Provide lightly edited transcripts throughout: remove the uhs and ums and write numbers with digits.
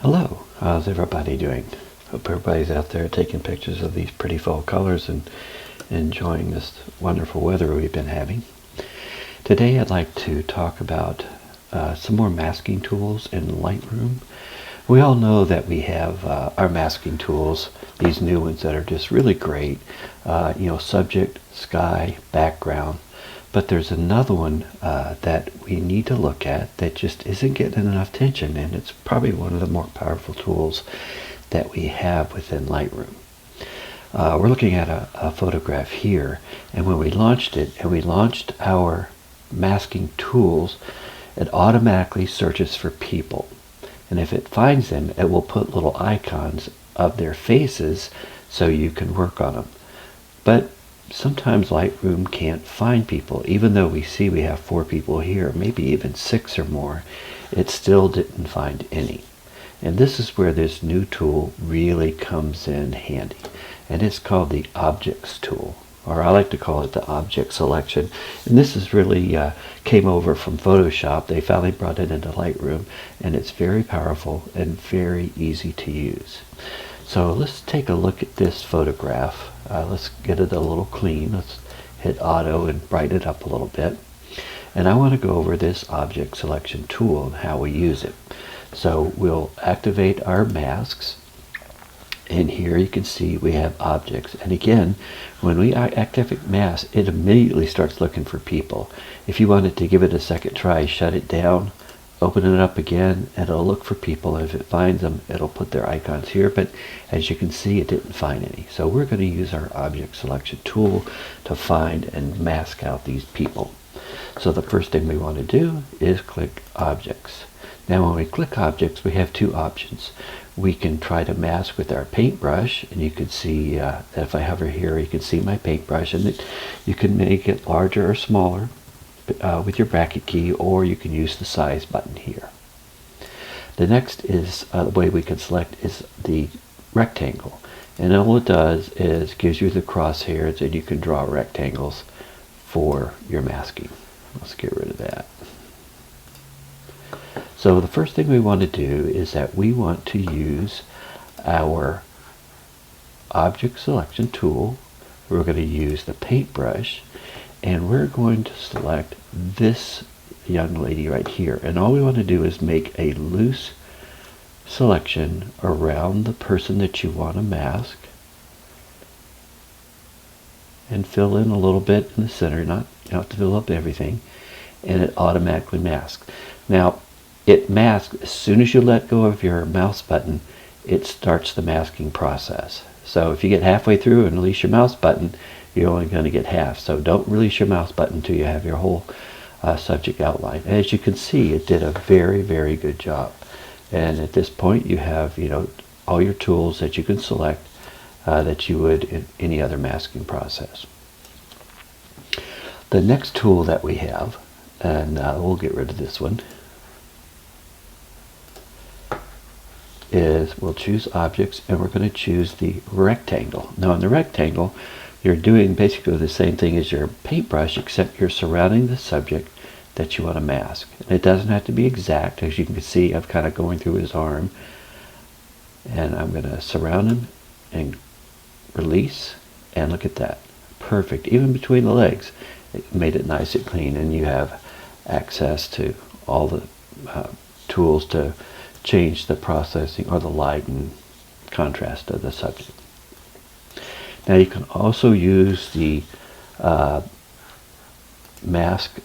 Hello, how's everybody doing? Hope everybody's out there taking pictures of these pretty fall colors and enjoying this wonderful weather we've been having. Today I'd like to talk about some more masking tools in Lightroom. We all know that we have our masking tools, these new ones that are just really great, subject, sky, background. But there's another one that we need to look at that just isn't getting enough attention, and it's probably one of the more powerful tools that we have within Lightroom. We're looking at a photograph here, and when we launched it, and we launched our masking tools, it automatically searches for people. And if it finds them, it will put little icons of their faces so you can work on them. But sometimes Lightroom can't find people. Even though we see we have 4 people here, maybe even 6 or more, it still didn't find any. And this is where this new tool really comes in handy. And it's called the Objects tool, or I like to call it the Object Selection. And this is really came over from Photoshop. They finally brought it into Lightroom, and it's very powerful and very easy to use. So let's take a look at this photograph. Let's get it a little clean. Let's hit auto and brighten it up a little bit. And I want to go over this object selection tool and how we use it. So we'll activate our masks. And here you can see we have objects. And again, when we activate mask, it immediately starts looking for people. If you wanted to give it a second try, shut it down, open it up again, and it'll look for people. If it finds them, it'll put their icons here. But as you can see, it didn't find any. So we're going to use our object selection tool to find and mask out these people. So the first thing we want to do is click Objects. Now when we click Objects, we have 2 options. We can try to mask with our paintbrush, and you can see that if I hover here, you can see my paintbrush, and you can make it larger or smaller with your bracket key, or you can use the size button here. The next is the way we can select is the rectangle, and all it does is gives you the crosshairs, and you can draw rectangles for your masking. Let's get rid of that. So the first thing we want to do is that we want to use our object selection tool. We're going to use the paintbrush, and we're going to select this young lady right here. And all we want to do is make a loose selection around the person that you want to mask, and fill in a little bit in the center. You don't have to fill up everything, and it automatically masks. Now it masks as soon as you let go of your mouse button. It starts the masking process. So if you get halfway through and release your mouse button, you're only going to get half. So don't release your mouse button until you have your whole subject outline. As you can see, it did a very, very good job. And at this point, you have all your tools that you can select that you would in any other masking process. The next tool that we have, and we'll get rid of this one, is we'll choose Objects, and we're going to choose the rectangle. Now in the rectangle, you're doing basically the same thing as your paintbrush, except you're surrounding the subject that you want to mask. And it doesn't have to be exact. As you can see, I'm kind of going through his arm, and I'm going to surround him and release, and look at that. Perfect. Even between the legs, it made it nice and clean, and you have access to all the tools to change the processing or the light and contrast of the subject. Now you can also use the mask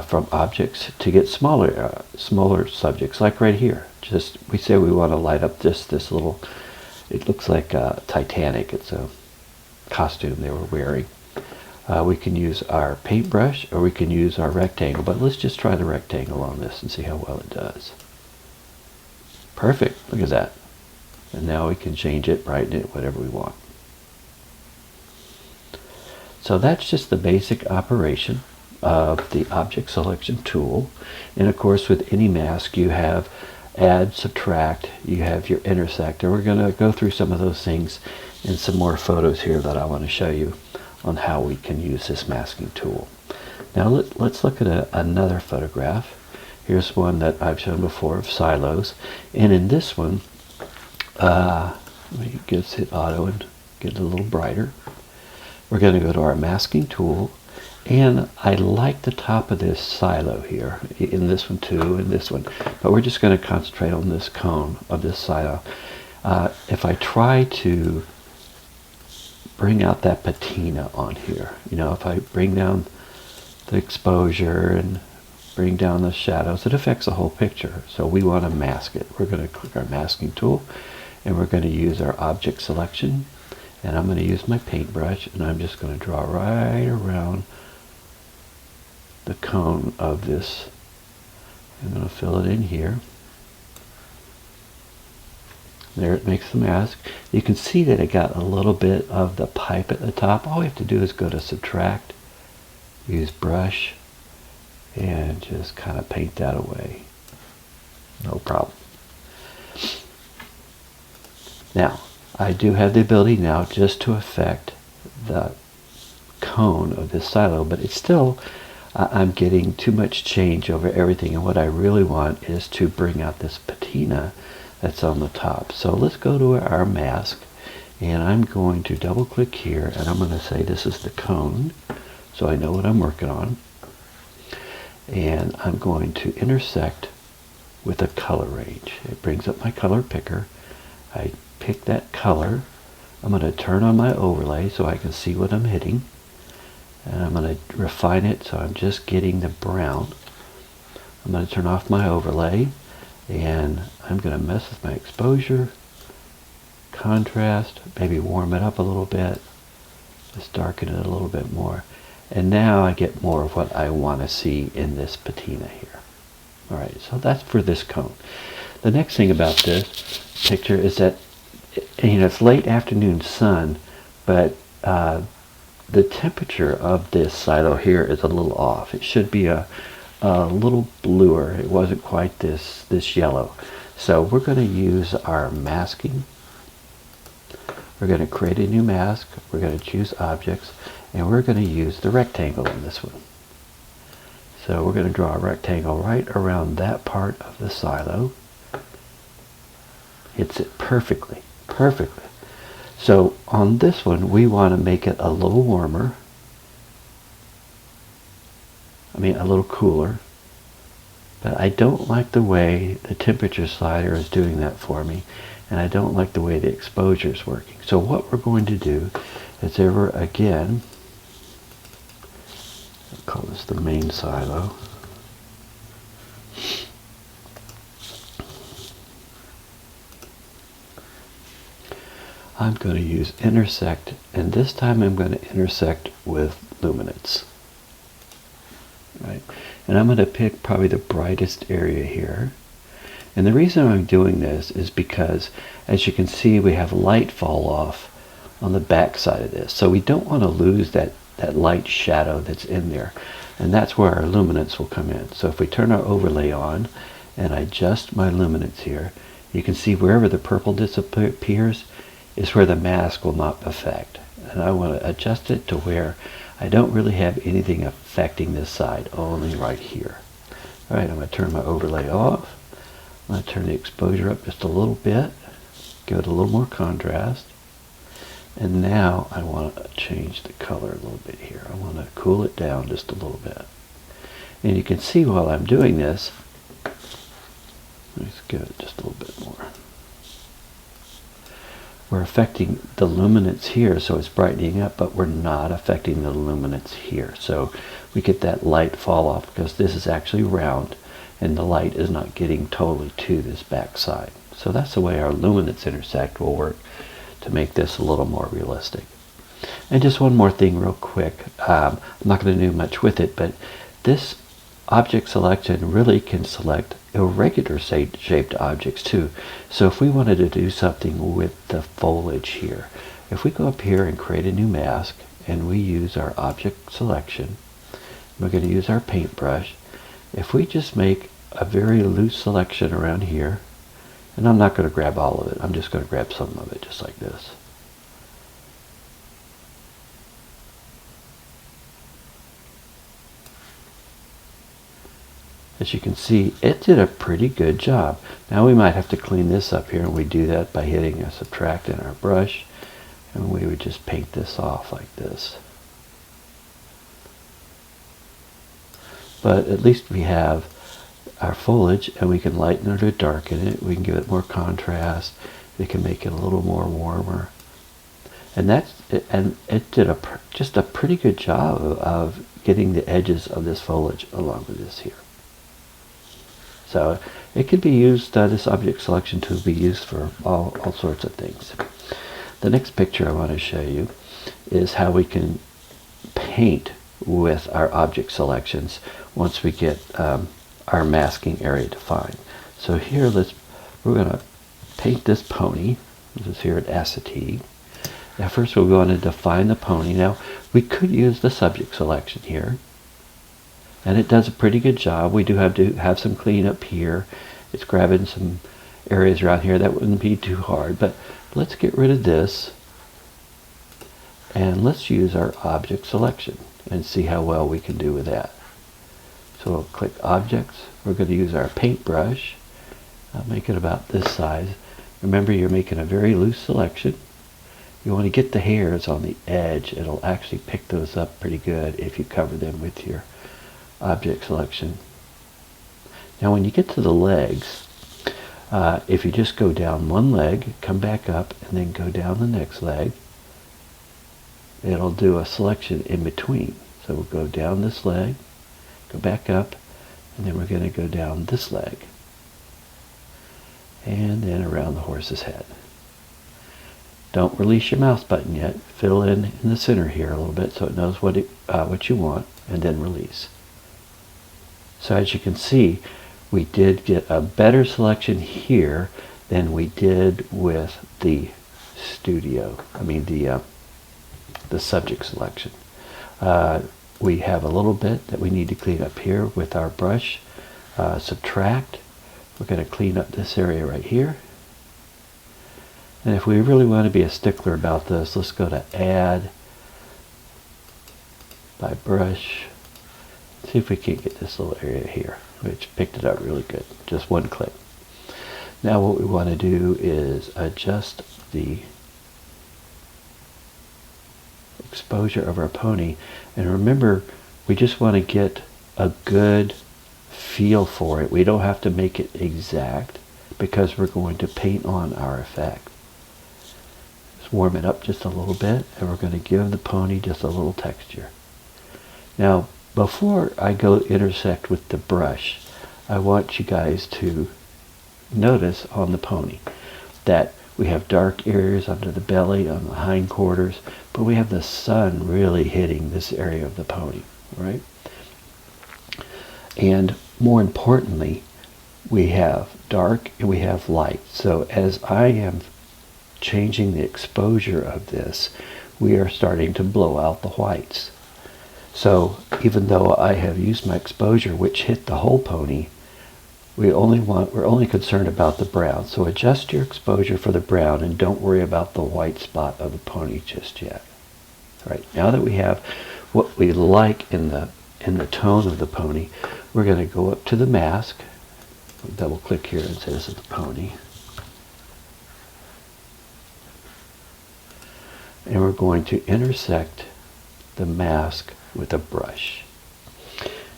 from objects to get smaller subjects, like right here. Just we say we want to light up this little, it looks like Titanic. It's a costume they were wearing. We can use our paintbrush, or we can use our rectangle, but let's just try the rectangle on this and see how well it does. Perfect. Look at that. And now we can change it, brighten it, whatever we want. So that's just the basic operation of the object selection tool. And of course, with any mask, you have add, subtract, you have your intersect. And we're going to go through some of those things in some more photos here that I want to show you on how we can use this masking tool. Now let's look at another photograph. Here's one that I've shown before of silos, and in this one Let me just hit auto and get it a little brighter. We're going to go to our masking tool, and I like the top of this silo here, in this one too, and this one, but we're just going to concentrate on this cone of this silo. If I try to bring out that patina on here, if I bring down the exposure and bring down the shadows, it affects the whole picture. So we want to mask it. We're going to click our masking tool, and we're going to use our object selection, and I'm going to use my paintbrush, and I'm just going to draw right around the cone of this. I'm going to fill it in here. There, it makes the mask. You can see that it got a little bit of the pipe at the top. All we have to do is go to subtract, use brush, and just kind of paint that away. No problem. Now, I do have the ability now just to affect the cone of this silo, but it's still, I'm getting too much change over everything, and what I really want is to bring out this patina that's on the top. So let's go to our mask, and I'm going to double click here, and I'm going to say this is the cone, so I know what I'm working on. And I'm going to intersect with a color range. It brings up my color picker. I pick that color. I'm going to turn on my overlay so I can see what I'm hitting. And I'm going to refine it so I'm just getting the brown. I'm going to turn off my overlay, and I'm going to mess with my exposure, contrast, maybe warm it up a little bit, just darken it a little bit more. And now I get more of what I want to see in this patina here. Alright, so that's for this cone. The next thing about this picture is that, it's late afternoon sun, but the temperature of this silo here is a little off. It should be a little bluer. It wasn't quite this yellow. So we're going to use our masking. We're going to create a new mask. We're going to choose objects, and we're going to use the rectangle in this one. So we're going to draw a rectangle right around that part of the silo. Hits it perfectly. So on this one, we want to make it a little warmer. A little cooler. But I don't like the way the temperature slider is doing that for me, and I don't like the way the exposure is working. So what we're going to do is again, I'll call this the main silo. I'm going to use intersect, and this time I'm going to intersect with luminance. Right? And I'm going to pick probably the brightest area here. And the reason I'm doing this is because, as you can see, we have light fall off on the back side of this. So we don't want to lose that light shadow that's in there. And that's where our luminance will come in. So if we turn our overlay on and I adjust my luminance here, you can see wherever the purple disappears is where the mask will not affect. And I want to adjust it to where I don't really have anything affecting this side, only right here. Alright, I'm going to turn my overlay off. I'm going to turn the exposure up just a little bit, give it a little more contrast. And now I want to change the color a little bit here. I want to cool it down just a little bit. And you can see while I'm doing this, let's give it just a little bit more. We're affecting the luminance here, so it's brightening up, but we're not affecting the luminance here. So we get that light fall off because this is actually round and the light is not getting totally to this back side. So that's the way our luminance intersect will work to make this a little more realistic. And just one more thing real quick. I'm not going to do much with it, but this object selection really can select irregular shaped objects too. So if we wanted to do something with the foliage here, if we go up here and create a new mask and we use our object selection, we're going to use our paintbrush. If we just make a very loose selection around here, and I'm not going to grab all of it, I'm just going to grab some of it just like this. As you can see, it did a pretty good job. Now we might have to clean this up here, and we do that by hitting a subtract in our brush, and we would just paint this off like this. But at least we have our foliage, and we can lighten it or darken it. We can give it more contrast. We can make it a little more warmer. And it did just a pretty good job of getting the edges of this foliage along with this here. So it could be used, this object selection tool be used for all sorts of things. The next picture I want to show you is how we can paint with our object selections once we get our masking area defined. So here we're going to paint this pony. This is here at acetate. Now first we're going to define the pony. Now we could use the subject selection here, and it does a pretty good job. We do have to have some cleanup here. It's grabbing some areas around here. That wouldn't be too hard, but let's get rid of this and let's use our object selection and see how well we can do with that. So we'll click objects. We're going to use our paintbrush. I'll make it about this size. Remember, you're making a very loose selection. You want to get the hairs on the edge. It'll actually pick those up pretty good if you cover them with your object selection. Now when you get to the legs, if you just go down one leg, come back up, and then go down the next leg, it'll do a selection in between. So we'll go down this leg, go back up, and then we're going to go down this leg, and then around the horse's head. Don't release your mouse button yet. Fill in the center here a little bit so it knows what you want, and then release. So as you can see, we did get a better selection here than we did with the the subject selection. We have a little bit that we need to clean up here with our brush. Subtract. We're going to clean up this area right here. And if we really want to be a stickler about this, let's go to add by brush. See if we can get this little area here, which picked it up really good. Just one click. Now what we want to do is adjust the exposure of our pony. And remember, we just want to get a good feel for it. We don't have to make it exact because we're going to paint on our effect. Just warm it up just a little bit, and we're going to give the pony just a little texture. Now before I go intersect with the brush, I want you guys to notice on the pony that we have dark areas under the belly, on the hindquarters, but we have the sun really hitting this area of the pony, right? And more importantly, we have dark and we have light. So as I am changing the exposure of this, we are starting to blow out the whites. So even though I have used my exposure, which hit the whole pony, we're only concerned about the brown. So adjust your exposure for the brown and don't worry about the white spot of the pony just yet. All right, now that we have what we like in the tone of the pony, we're going to go up to the mask. We'll double click here and say this is the pony. And we're going to intersect the mask with a brush.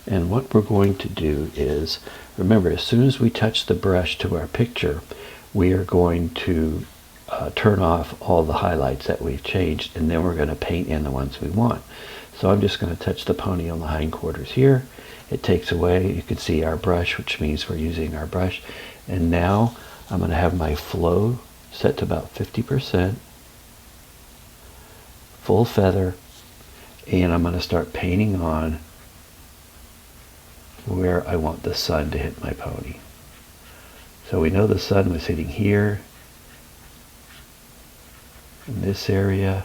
And what we're going to do is, remember, as soon as we touch the brush to our picture, we are going to turn off all the highlights that we've changed, and then we're going to paint in the ones we want. So I'm just going to touch the pony on the hindquarters here. It takes away, you can see our brush, which means we're using our brush. And now I'm going to have my flow set to about 50%, full feather, and I'm going to start painting on where I want the sun to hit my pony. So we know the sun was hitting here, in this area,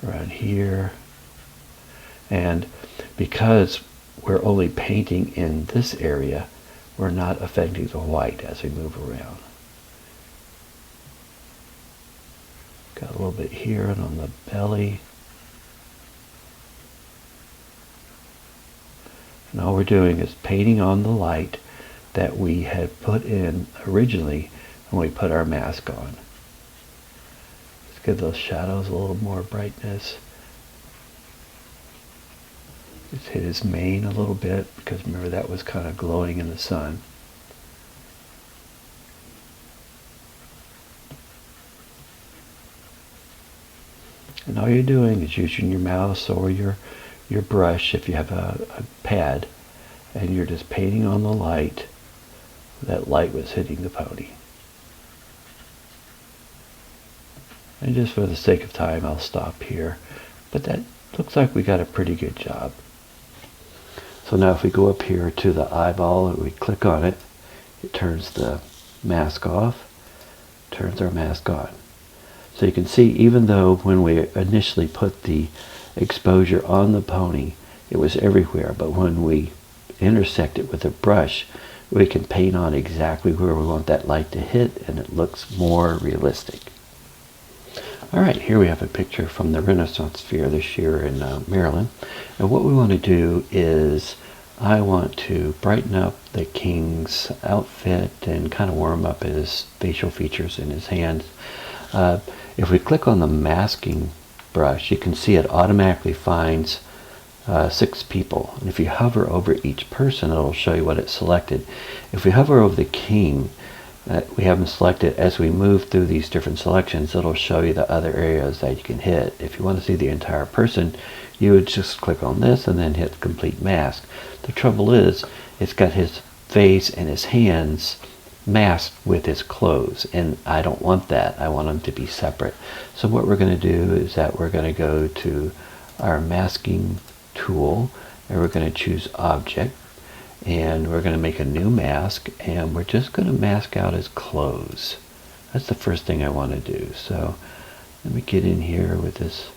around here, and because we're only painting in this area, we're not affecting the white as we move around. Got a little bit here and on the belly. And all we're doing is painting on the light that we had put in originally when we put our mask on. Let's give those shadows a little more brightness. Just hit his mane a little bit, because remember that was kind of glowing in the sun. And all you're doing is using your mouse or your brush, if you have a pad, and you're just painting on the light. That light was hitting the pony. And just for the sake of time, I'll stop here. But that looks like we got a pretty good job. So now if we go up here to the eyeball and we click on it, it turns the mask off, turns our mask on. So you can see, even though when we initially put the exposure on the pony, it was everywhere, but when we intersect it with a brush, we can paint on exactly where we want that light to hit, and it looks more realistic. Alright, here we have a picture from the Renaissance Fair this year in Maryland. And what we want to do is, I want to brighten up the king's outfit and kind of warm up his facial features in his hands. If we click on the masking brush, you can see it automatically finds 6 people. And if you hover over each person, it'll show you what it selected. If we hover over the king, we have him selected. As we move through these different selections, it'll show you the other areas that you can hit. If you want to see the entire person, you would just click on this and then hit complete mask. The trouble is, it's got his face and his hands masked with his clothes, and I don't want that. I want them to be separate. So what we're going to do is that we're going to go to our masking tool, and we're going to choose object, and we're going to make a new mask, and we're just going to mask out his clothes. That's the first thing I want to do. So let me get in here with this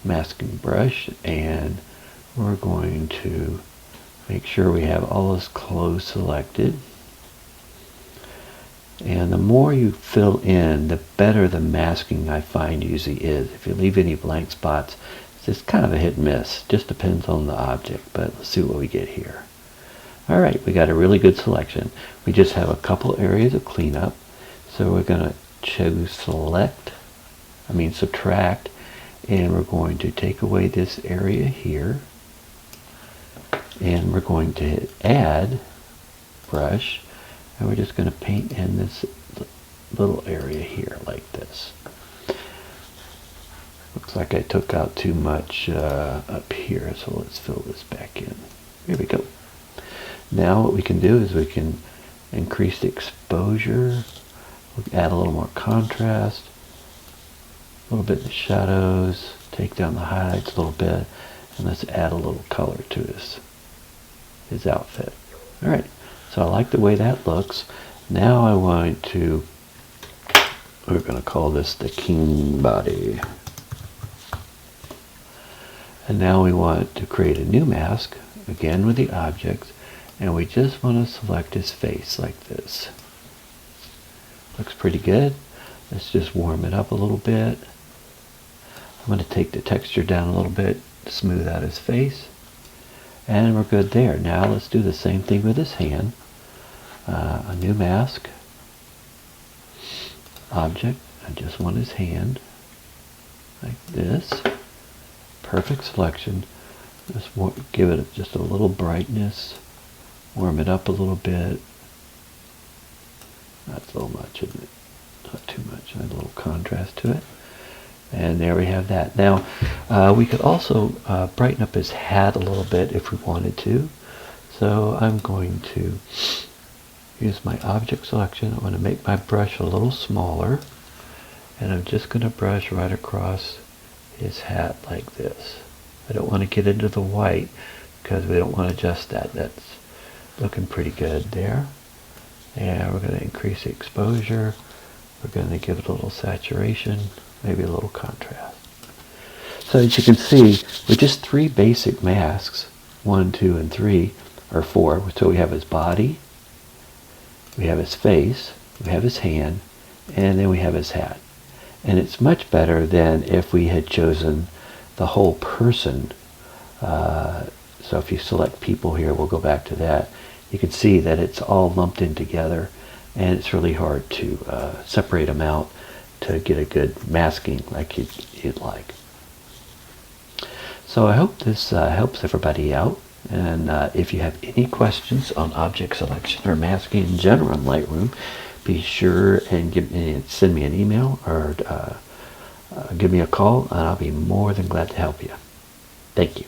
masking brush, and we're going to make sure we have all his clothes selected. And the more you fill in, the better the masking, I find, usually is. If you leave any blank spots, it's kind of a hit and miss. Just depends on the object, but let's see what we get here. Alright, we got a really good selection. We just have a couple areas of cleanup. So we're going to choose subtract, and we're going to take away this area here. And we're going to hit add brush, and we're just going to paint in this little area here like this. Looks like I took out too much up here, so let's fill this back in. Here we go. Now what we can do is we can increase the exposure, add a little more contrast, a little bit of the shadows, take down the highlights a little bit, and let's add a little color to his outfit. Alright, so I like the way that looks. Now I want to, we're going to call this the king body. And now we want to create a new mask, again with the objects, and we just want to select his face like this. Looks pretty good. Let's just warm it up a little bit. I'm going to take the texture down a little bit to smooth out his face. And we're good there. Now let's do the same thing with his hand. A new mask. Object. I just want his hand. Like this. Perfect selection. Just give it just a little brightness. Warm it up a little bit. That's a little much, isn't it? Not too much. Add a little contrast to it. And there we have that. Now, we could also brighten up his hat a little bit if we wanted to. So I'm going to use my object selection. I'm going to make my brush a little smaller. And I'm just going to brush right across his hat like this. I don't want to get into the white because we don't want to adjust that. That's looking pretty good there. And we're going to increase the exposure. We're going to give it a little saturation, maybe a little contrast. So as you can see, with just 3 basic masks, 1, 2, and 3, or 4, so we have his body, we have his face, we have his hand, and then we have his hat. And it's much better than if we had chosen the whole person So if you select people here, we'll go back to that. You can see that it's all lumped in together, and it's really hard to separate them out to get a good masking like you'd like. So I hope this helps everybody out. And if you have any questions on object selection or masking in general in Lightroom, be sure and send me an email or give me a call, and I'll be more than glad to help you. Thank you.